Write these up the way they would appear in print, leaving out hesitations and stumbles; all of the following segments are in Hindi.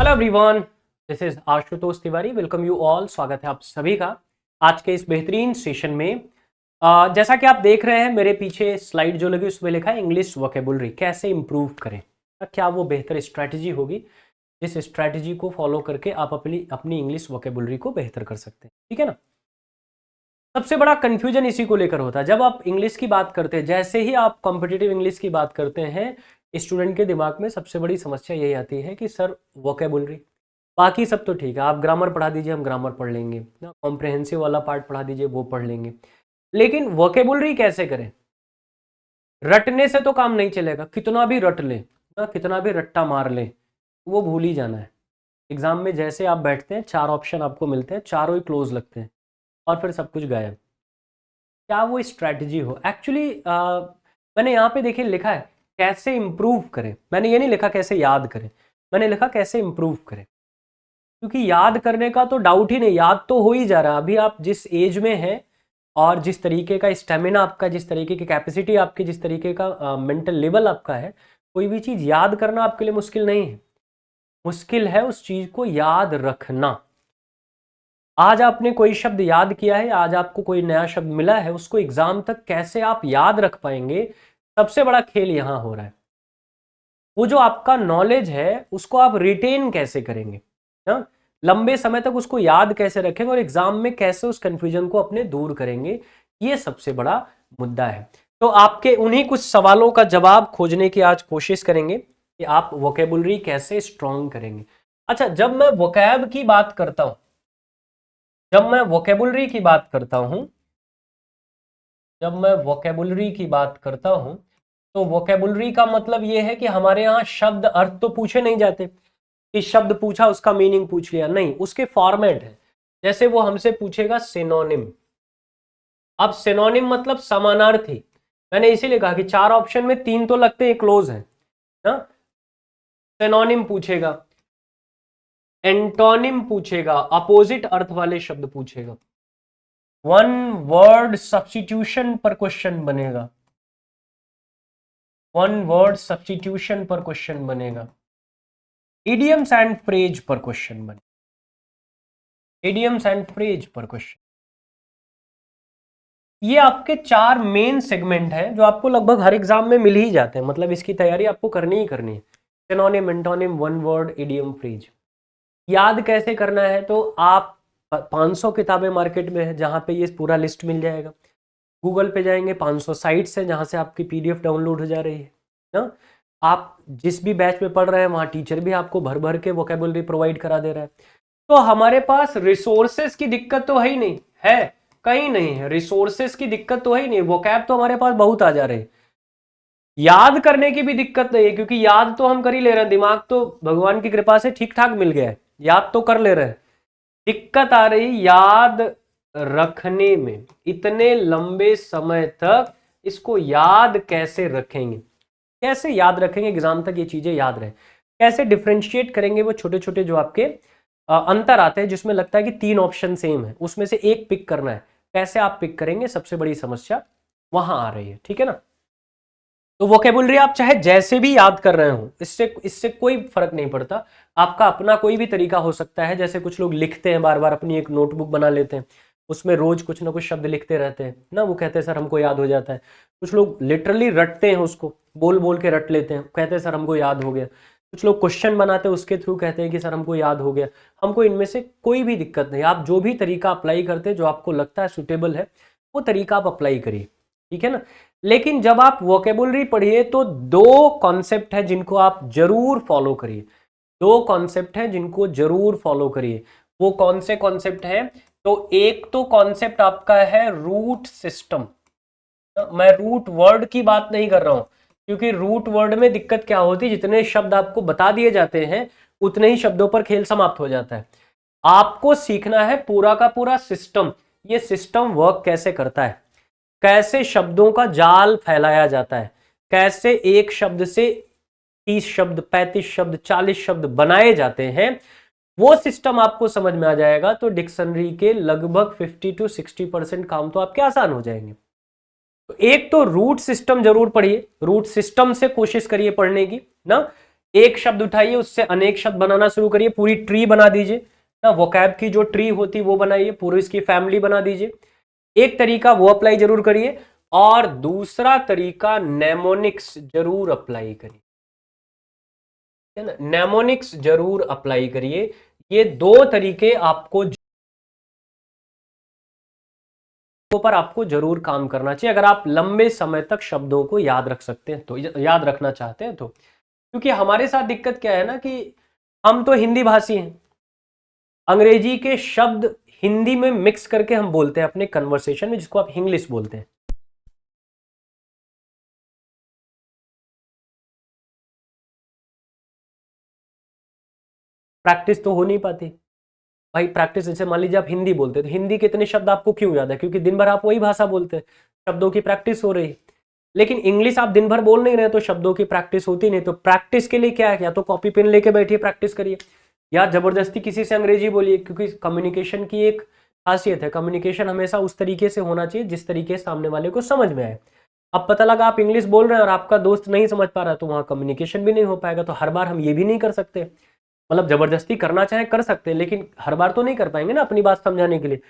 Hello everyone, this is Ashutosh Tiwari. Welcome you all. स्वागत है आप सभी का आज के इस बेहतरीन सेशन में। जैसा कि आप देख रहे हैं मेरे पीछे स्लाइड जो लगी उसमें लिखा है इंग्लिश वोकेबुलरी कैसे इंप्रूव करें। क्या वो बेहतर स्ट्रैटेजी होगी जिस स्ट्रैटेजी को फॉलो करके आप अपनी इंग्लिश वोकेबुलरी को बेहतर कर सकते हैं। ठीक है ना। सबसे बड़ा कंफ्यूजन इसी को लेकर होता है जब आप इंग्लिश की बात करते हैं। जैसे ही आप कॉम्पिटिटिव इंग्लिश की बात करते हैं स्टूडेंट के दिमाग में सबसे बड़ी समस्या यही आती है कि सर वोकेबुलरी, बाकी सब तो ठीक है, आप ग्रामर पढ़ा दीजिए हम ग्रामर पढ़ लेंगे ना, कॉम्प्रहेंसिव वाला पार्ट पढ़ा दीजिए वो पढ़ लेंगे, लेकिन वोकेबुलरी कैसे करें। रटने से तो काम नहीं चलेगा, कितना भी रट ले ना, कितना भी रट्टा मार ले वो भूल ही जाना है। एग्जाम में जैसे आप बैठते हैं 4 ऑप्शन आपको मिलते हैं, चारों ही क्लोज लगते हैं और फिर सब कुछ गायब। क्या वो स्ट्रैटेजी हो एक्चुअली। मैंने यहाँ पे देखिए लिखा है कैसे इंप्रूव करें। मैंने ये नहीं लिखा कैसे याद करें, मैंने लिखा कैसे इंप्रूव करें, क्योंकि याद करने का तो डाउट ही नहीं, याद तो हो ही जा रहा है। अभी आप जिस एज में हैं और जिस तरीके का स्टेमिना आपका, जिस तरीके की कैपेसिटी आपकी, जिस तरीके का मेंटल लेवल आपका है, कोई भी चीज़ याद करना आपके लिए मुश्किल नहीं है। मुश्किल है उस चीज़ को याद रखना। आज आपने कोई शब्द याद किया है, आज आपको कोई नया शब्द मिला है, उसको एग्जाम तक कैसे आप याद रख पाएंगे, सबसे बड़ा खेल यहां हो रहा है। वो जो आपका नॉलेज है उसको आप रिटेन कैसे करेंगे ना, लंबे समय तक उसको याद कैसे रखेंगे और एग्जाम में कैसे उस कंफ्यूजन को अपने दूर करेंगे, ये सबसे बड़ा मुद्दा है। तो आपके उन्हीं कुछ सवालों का जवाब खोजने की आज कोशिश करेंगे कि आप वोकेबुलरी कैसे स्ट्रॉन्ग करेंगे। अच्छा, जब मैं वोकैब की बात करता हूं, जब मैं वोकेबुलरी की बात करता हूं, जब मैं वोकेबुलरी की बात करता हूं तो वोकेबुलरी का मतलब यह है कि हमारे यहाँ शब्द अर्थ तो पूछे नहीं जाते कि शब्द पूछा उसका मीनिंग पूछ लिया, नहीं, उसके फॉर्मेट है। जैसे वो हमसे पूछेगा सिनोनिम। अब सिनोनिम मतलब समानार्थी। मैंने इसीलिए कहा कि 4 ऑप्शन में 3 तो लगते हैं क्लोज है ना। सिनोनिम पूछेगा, एंटोनिम पूछेगा, अपोजिट अर्थ वाले शब्द पूछेगा, वन वर्ड सब्स्टिट्यूशन पर क्वेश्चन बनेगा, वन वर्ड सब्स्टिट्यूशन पर क्वेश्चन बनेगा, इडियम्स एंड फ्रेज पर क्वेश्चन बने, इडियम्स एंड फ्रेज पर क्वेश्चन। ये आपके 4 मेन सेगमेंट हैं जो आपको लगभग हर एग्जाम में मिल ही जाते हैं, मतलब इसकी तैयारी आपको करनी ही करनी है। Synonym, antonym, one word, idiom, phrase. याद कैसे करना है तो आप 500 किताबें मार्केट में है जहां पे ये पूरा लिस्ट मिल जाएगा। गूगल पे जाएंगे, 500 साइट्स हैं जहां से आपकी पीडीएफ डाउनलोड हो जा रही है ना। आप जिस भी बैच में पढ़ रहे हैं वहां टीचर भी आपको भर भर के वोकेबुलरी प्रोवाइड करा दे रहा है। तो हमारे पास रिसोर्सेस की दिक्कत तो है ही नहीं, है कहीं नहीं है, रिसोर्सेस की दिक्कत तो है ही नहीं, वोकैब तो हमारे पास बहुत आ जा रहे हैं। याद करने की भी दिक्कत नहीं है क्योंकि याद तो हम कर ही ले रहे हैं, दिमाग तो भगवान की कृपा से ठीक ठाक मिल गया है, याद तो कर ले रहे हैं। दिक्कत आ रही याद रखने में, इतने लंबे समय तक इसको याद कैसे रखेंगे, कैसे याद रखेंगे एग्जाम तक ये चीजें याद रहे, कैसे डिफ्रेंशिएट करेंगे वो छोटे छोटे जो आपके अंतर आते हैं जिसमें लगता है कि 3 ऑप्शन सेम है उसमें से एक पिक करना है, कैसे आप पिक करेंगे, सबसे बड़ी समस्या वहां आ रही है। ठीक है ना। तो वोकेबुलरी आप चाहे जैसे भी याद कर रहे हो, इससे इससे कोई फर्क नहीं पड़ता। आपका अपना कोई भी तरीका हो सकता है। जैसे कुछ लोग लिखते हैं, बार बार अपनी एक नोटबुक बना लेते हैं, उसमें रोज कुछ ना कुछ शब्द लिखते रहते हैं ना, वो कहते हैं सर हमको याद हो जाता है। कुछ लोग लिटरली रटते हैं, उसको बोल बोल के रट लेते हैं, कहते हैं सर हमको याद हो गया। कुछ लोग क्वेश्चन बनाते हैं उसके थ्रू कहते हैं कि सर हमको याद हो गया। हमको इनमें से कोई भी दिक्कत नहीं, आप जो भी तरीका अप्लाई करते हैं जो आपको लगता है सुटेबल है वो तरीका आप अप्लाई करिए। ठीक है ना। लेकिन जब आप वोकेबुलरी पढ़िए तो 2 कॉन्सेप्ट है जिनको आप जरूर फॉलो करिए, 2 कॉन्सेप्ट है जिनको जरूर फॉलो करिए। वो कौन से कॉन्सेप्ट है तो एक तो कॉन्सेप्ट आपका है रूट सिस्टम। मैं रूट वर्ड की बात नहीं कर रहा हूं क्योंकि रूट वर्ड में दिक्कत क्या होती है, जितने शब्द आपको बता दिए जाते हैं उतने ही शब्दों पर खेल समाप्त हो जाता है। आपको सीखना है पूरा का पूरा सिस्टम, ये सिस्टम वर्क कैसे करता है, कैसे शब्दों का जाल फैलाया जाता है, कैसे एक शब्द से 30 शब्द, 35 शब्द, 40 शब्द बनाए जाते हैं। वो सिस्टम आपको समझ में आ जाएगा तो डिक्शनरी के लगभग 50 to 60% काम तो आपके आसान हो जाएंगे। तो एक तो रूट सिस्टम जरूर पढ़िए, रूट सिस्टम से कोशिश करिए पढ़ने की ना। एक शब्द उठाइए, उससे अनेक शब्द बनाना शुरू करिए, पूरी ट्री बना दीजिए ना, वोकैब की जो ट्री होती वो बनाइए, पूरी इसकी फैमिली बना दीजिए। एक तरीका वो अप्लाई जरूर करिए, और दूसरा तरीका नेमोनिक्स जरूर अप्लाई करिए, है ना, नेमोनिक्स जरूर अप्लाई करिए। ये दो तरीके आपको पर आपको जरूर काम करना चाहिए अगर आप लंबे समय तक शब्दों को याद रख सकते हैं, तो याद रखना चाहते हैं तो। क्योंकि हमारे साथ दिक्कत क्या है ना कि हम तो हिंदी भाषी हैं, अंग्रेजी के शब्द हिंदी में मिक्स करके हम बोलते हैं अपने कन्वर्सेशन में, जिसको आप इंग्लिश बोलते हैं। प्रैक्टिस तो हो नहीं पाती भाई। प्रैक्टिस जैसे मान लीजिए आप हिंदी बोलते हैं, तो हिंदी के इतने शब्द आपको क्यों याद है? क्योंकि दिन भर आप वही भाषा बोलते हैं, शब्दों की प्रैक्टिस हो रही। लेकिन इंग्लिश आप दिन भर बोल नहीं रहे तो शब्दों की प्रैक्टिस होती नहीं। तो प्रैक्टिस के लिए क्या है, या तो कॉपी पेन लेके बैठिए प्रैक्टिस करिए, या जबरदस्ती किसी से अंग्रेजी बोलिए। क्योंकि कम्युनिकेशन की एक खासियत है, कम्युनिकेशन हमेशा उस तरीके से होना चाहिए जिस तरीके से सामने वाले को समझ में आए। अब पता लगा आप इंग्लिश बोल रहे हैं और आपका दोस्त नहीं समझ पा रहा, तो वहां कम्युनिकेशन भी नहीं हो पाएगा। तो हर बार हम ये भी नहीं कर सकते, मतलब जबरदस्ती करना चाहे कर सकते हैं, लेकिन हर बार तो नहीं कर पाएंगे ना अपनी बात समझाने के लिए।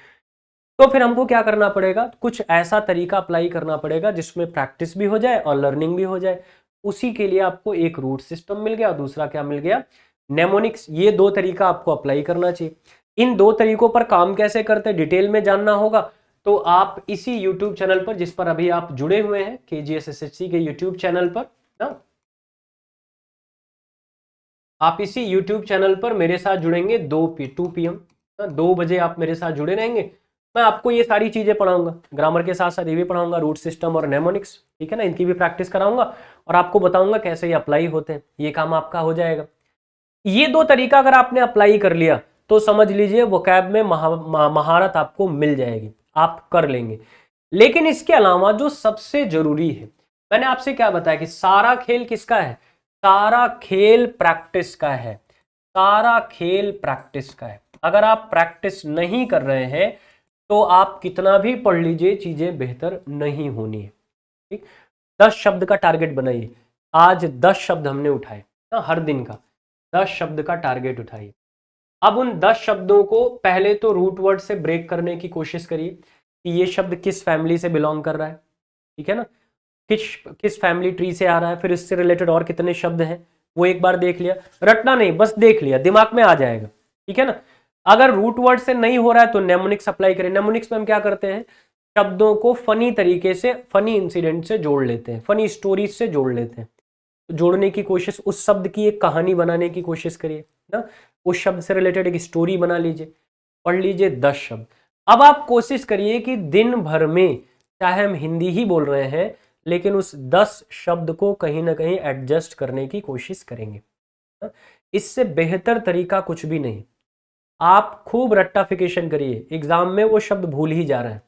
तो फिर हमको क्या करना पड़ेगा, कुछ ऐसा तरीका अप्लाई करना पड़ेगा जिसमें प्रैक्टिस भी हो जाए और लर्निंग भी हो जाए। उसी के लिए आपको एक रूट सिस्टम मिल गया, दूसरा क्या मिल गया, नेमोनिक्स। ये दो तरीका आपको अप्लाई करना चाहिए। इन दो तरीकों पर काम कैसे करते हैं डिटेल में जानना होगा, तो आप इसी यूट्यूब चैनल पर, जिस पर अभी आप जुड़े हुए हैं, KGS-SHC के यूट्यूब चैनल पर ना, आप इसी YouTube चैनल पर मेरे साथ जुड़ेंगे 2 PM, 2 बजे आप मेरे साथ जुड़े रहेंगे। मैं आपको ये सारी चीजें पढ़ाऊंगा, ग्रामर के साथ साथ ये भी पढ़ाऊंगा, रूट सिस्टम और नेमोनिक्स, ठीक है ना, इनकी भी प्रैक्टिस कराऊंगा और आपको बताऊंगा कैसे ये अप्लाई होते हैं। ये काम आपका हो जाएगा। ये दो तरीका अगर आपने अप्लाई कर लिया तो समझ लीजिए वोकैब में महारत आपको मिल जाएगी, आप कर लेंगे। लेकिन इसके अलावा जो सबसे जरूरी है, मैंने आपसे क्या बताया कि सारा खेल किसका है, सारा खेल प्रैक्टिस का है, सारा खेल प्रैक्टिस का है। अगर आप प्रैक्टिस नहीं कर रहे हैं तो आप कितना भी पढ़ लीजिए, चीजें बेहतर नहीं होनी है। ठीक, 10 शब्द का टारगेट बनाइए। आज 10 शब्द हमने उठाए ना, हर दिन का 10 शब्द का टारगेट उठाइए। अब उन 10 शब्दों को पहले तो रूट वर्ड से ब्रेक करने की कोशिश करिए कि ये शब्द किस फैमिली से बिलोंग कर रहा है, ठीक है ना, किस किस फैमिली ट्री से आ रहा है, फिर इससे रिलेटेड और कितने शब्द हैं वो एक बार देख लिया, रटना नहीं, बस देख लिया, दिमाग में आ जाएगा, ठीक है ना। अगर रूट वर्ड से नहीं हो रहा है तो नेमोनिक्स अप्लाई करें। नेमोनिक्स में हम क्या करते हैं, शब्दों को फनी तरीके से, फनी इंसिडेंट से जोड़ लेते हैं, फनी स्टोरीज से जोड़ लेते हैं। तो जोड़ने की कोशिश, उस शब्द की एक कहानी बनाने की कोशिश करिए ना, उस शब्द से रिलेटेड एक स्टोरी बना लीजिए, पढ़ लीजिए 10 शब्द। अब आप कोशिश करिए कि दिन भर में, चाहे हम हिंदी ही बोल रहे हैं, लेकिन उस 10 शब्द को कहीं ना कहीं एडजस्ट करने की कोशिश करेंगे। इससे बेहतर तरीका कुछ भी नहीं। आप खूब रट्टाफिकेशन करिए, एग्जाम में वो शब्द भूल ही जा रहे हैं,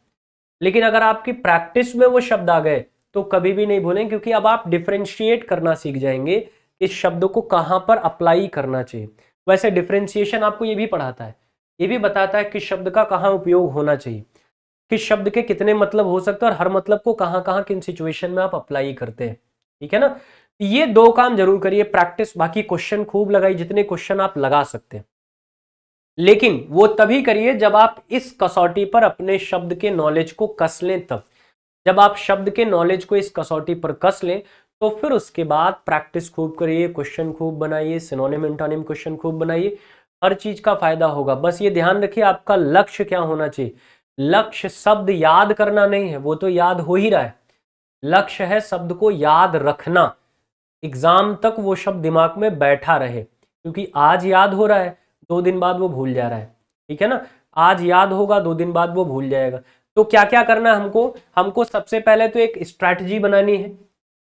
लेकिन अगर आपकी प्रैक्टिस में वो शब्द आ गए तो कभी भी नहीं भूलें, क्योंकि अब आप डिफरेंशिएट करना सीख जाएंगे, इस शब्द को कहां पर अप्लाई करना चाहिए। वैसे डिफरेंशिएशन आपको ये भी पढ़ाता है, ये भी बताता है कि शब्द का कहां उपयोग होना चाहिए, किस शब्द के कितने मतलब हो सकते हैं और हर मतलब को कहां कहां किन सिचुएशन में आप अप्लाई करते हैं, ठीक है ना। ये दो काम जरूर करिए, प्रैक्टिस, बाकी क्वेश्चन खूब लगाइए, जितने क्वेश्चन आप लगा सकते हैं, लेकिन वो तभी करिए जब आप इस कसौटी पर अपने शब्द के नॉलेज को कस लें। तब जब आप शब्द के नॉलेज को इस कसौटी पर कस लें तो फिर उसके बाद प्रैक्टिस खूब करिए, क्वेश्चन खूब बनाइए, सिनोनिम एंटोनिम क्वेश्चन खूब बनाइए, हर चीज का फायदा होगा। बस ये ध्यान रखिए आपका लक्ष्य क्या होना चाहिए। लक्ष्य शब्द याद करना नहीं है, वो तो याद हो ही रहा है। लक्ष्य है शब्द को याद रखना, एग्जाम तक वो शब्द दिमाग में बैठा रहे, क्योंकि आज याद हो रहा है, 2 दिन बाद वो भूल जा रहा है, ठीक है ना। आज याद होगा, 2 दिन बाद वो भूल जाएगा। तो क्या क्या करना है हमको, हमको सबसे पहले तो एक स्ट्रैटेजी बनानी है,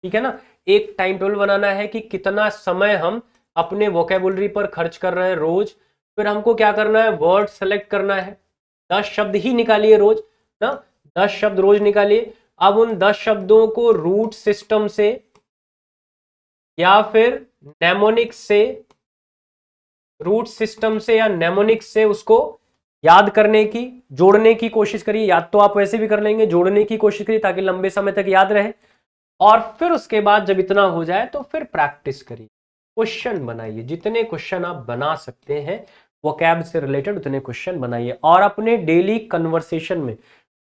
ठीक है ना, एक टाइम टेबल बनाना है कि कितना समय हम अपने वोकेबुलरी पर खर्च कर रहे हैं रोज। फिर हमको क्या करना है, वर्ड सेलेक्ट करना है, 10 शब्द ही निकालिए रोज ना, 10 शब्द रोज निकालिए। अब उन 10 शब्दों को रूट सिस्टम से या फिर नेमोनिक्स से, रूट सिस्टम से या नेमोनिक्स से उसको याद करने की, जोड़ने की कोशिश करिए। याद तो आप वैसे भी कर लेंगे, जोड़ने की कोशिश करिए ताकि लंबे समय तक याद रहे। और फिर उसके बाद जब इतना हो जाए तो फिर प्रैक्टिस करिए, क्वेश्चन बनाइए, जितने क्वेश्चन आप बना सकते हैं वोकैब से रिलेटेड उतने क्वेश्चन बनाइए। और अपने डेली कन्वर्सेशन में,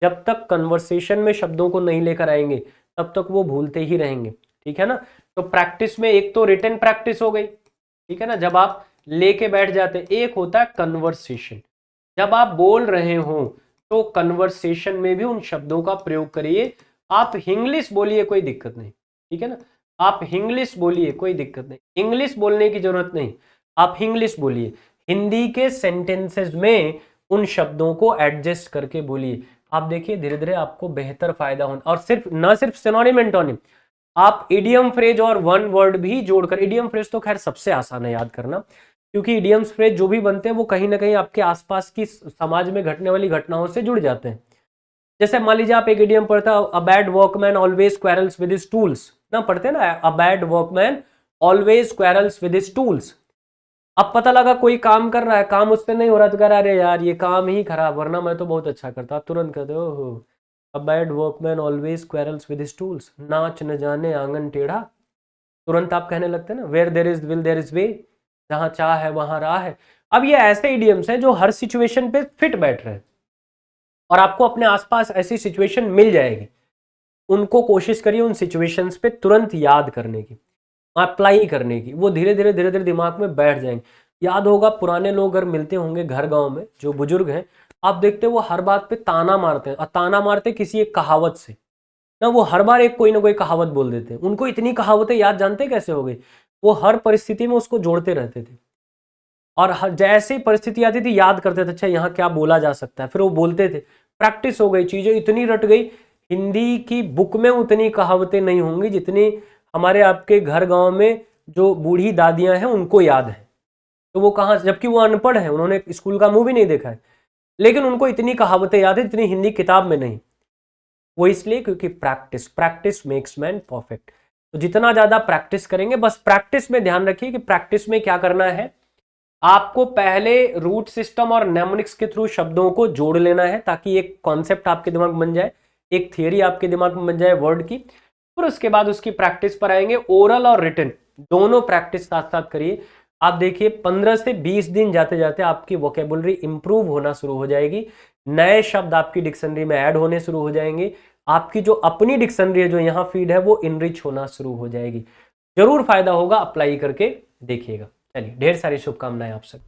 जब तक कन्वर्सेशन में शब्दों को नहीं लेकर आएंगे तब तक वो भूलते ही रहेंगे, ठीक है ना। तो प्रैक्टिस में एक तो रिटन प्रैक्टिस हो गई, ठीक है ना, जब आप लेके बैठ जाते हैं। एक होता है कन्वर्सेशन, जब आप बोल रहे हो तो कन्वर्सेशन में भी उन शब्दों का प्रयोग करिए। आप इंग्लिश बोलिए, कोई दिक्कत नहीं, ठीक है ना, आप इंग्लिश बोलिए, कोई दिक्कत नहीं, इंग्लिश बोलने की जरूरत नहीं, आप इंग्लिश बोलिए। हिंदी के सेंटेंसेस में उन शब्दों को एडजस्ट करके बोलिए। आप देखिए धीरे धीरे आपको बेहतर फायदा होना। और सिर्फ ना सिर्फ सिनोनिम एंटोनिम, आप इडियम फ्रेज और वन वर्ड भी जोड़कर, इडियम फ्रेज तो खैर सबसे आसान है याद करना, क्योंकि इडियम्स फ्रेज जो भी बनते हैं वो कहीं ना कहीं आपके आसपास की समाज में घटने वाली घटनाओं से जुड़ जाते हैं। जैसे मान लीजिए आप एक इडियम पढ़ता, a bad workman always quarrels with his tools, ना पढ़ते हैं ना, a bad workman always quarrels with his tools. अब पता लगा कोई काम कर रहा है, काम उससे नहीं हो रहा, तो कह रहा अरे यार ये काम ही खराब, वरना मैं तो बहुत अच्छा करता। आप तुरंत कहते हो ओहो, a bad workman always quarrels with his tools, नाच न जाने आंगन टेढ़ा। तुरंत आप कहने लगते हैं ना, where there is will there is way, जहां चाह है वहां राह है। अब ये ऐसे इडियम्स हैं जो हर सिचुएशन पे फिट बैठ रहे हैं, और आपको अपने आसपास ऐसी सिचुएशन मिल जाएगी। उनको कोशिश करिए उन सिचुएशंस पे तुरंत याद करने की, अप्लाई करने की, वो धीरे धीरे दिमाग में बैठ जाएंगे। याद होगा पुराने लोग अगर मिलते होंगे घर गांव में, जो बुजुर्ग हैं, आप देखते वो हर बात पे ताना मारते हैं, और ताना मारते किसी एक कहावत से ना, वो हर बार एक कोई ना कोई कहावत बोल देते हैं। उनको इतनी कहावतें याद जानते कैसे हो गई, वो हर परिस्थिति में उसको जोड़ते रहते थे, और जैसे ही परिस्थिति आती थी याद करते थे, अच्छा यहाँ क्या बोला जा सकता है, फिर वो बोलते थे। प्रैक्टिस हो गई, चीजें इतनी रट गई। हिंदी की बुक में उतनी कहावतें नहीं होंगी जितनी हमारे आपके घर गांव में जो बूढ़ी दादियां हैं उनको याद है। तो वो कहाँ, जबकि वो अनपढ़ है, उन्होंने स्कूल का मूवी नहीं देखा है, लेकिन उनको इतनी कहावतें याद है जितनी हिंदी किताब में नहीं। वो इसलिए क्योंकि practice, practice makes man perfect. तो जितना ज्यादा प्रैक्टिस करेंगे, बस प्रैक्टिस में ध्यान रखिए कि प्रैक्टिस में क्या करना है, आपको पहले रूट सिस्टम और नेमोनिक्स के थ्रू शब्दों को जोड़ लेना है, ताकि एक कॉन्सेप्ट आपके दिमाग में बन जाए, एक थियरी आपके दिमाग में बन जाए वर्ड की। फिर उसके बाद उसकी प्रैक्टिस पर आएंगे। ओरल और रिटन दोनों प्रैक्टिस साथ साथ करिए। आप देखिए 15 से 20 दिन जाते जाते आपकी वोकेबुलरी इंप्रूव होना शुरू हो जाएगी, नए शब्द आपकी डिक्शनरी में ऐड होने शुरू हो जाएंगे, आपकी जो अपनी डिक्शनरी है जो यहाँ फीड है वो इनरिच होना शुरू हो जाएगी। जरूर फायदा होगा, अप्लाई करके देखिएगा। चलिए, ढेर सारी शुभकामनाएं आप सब।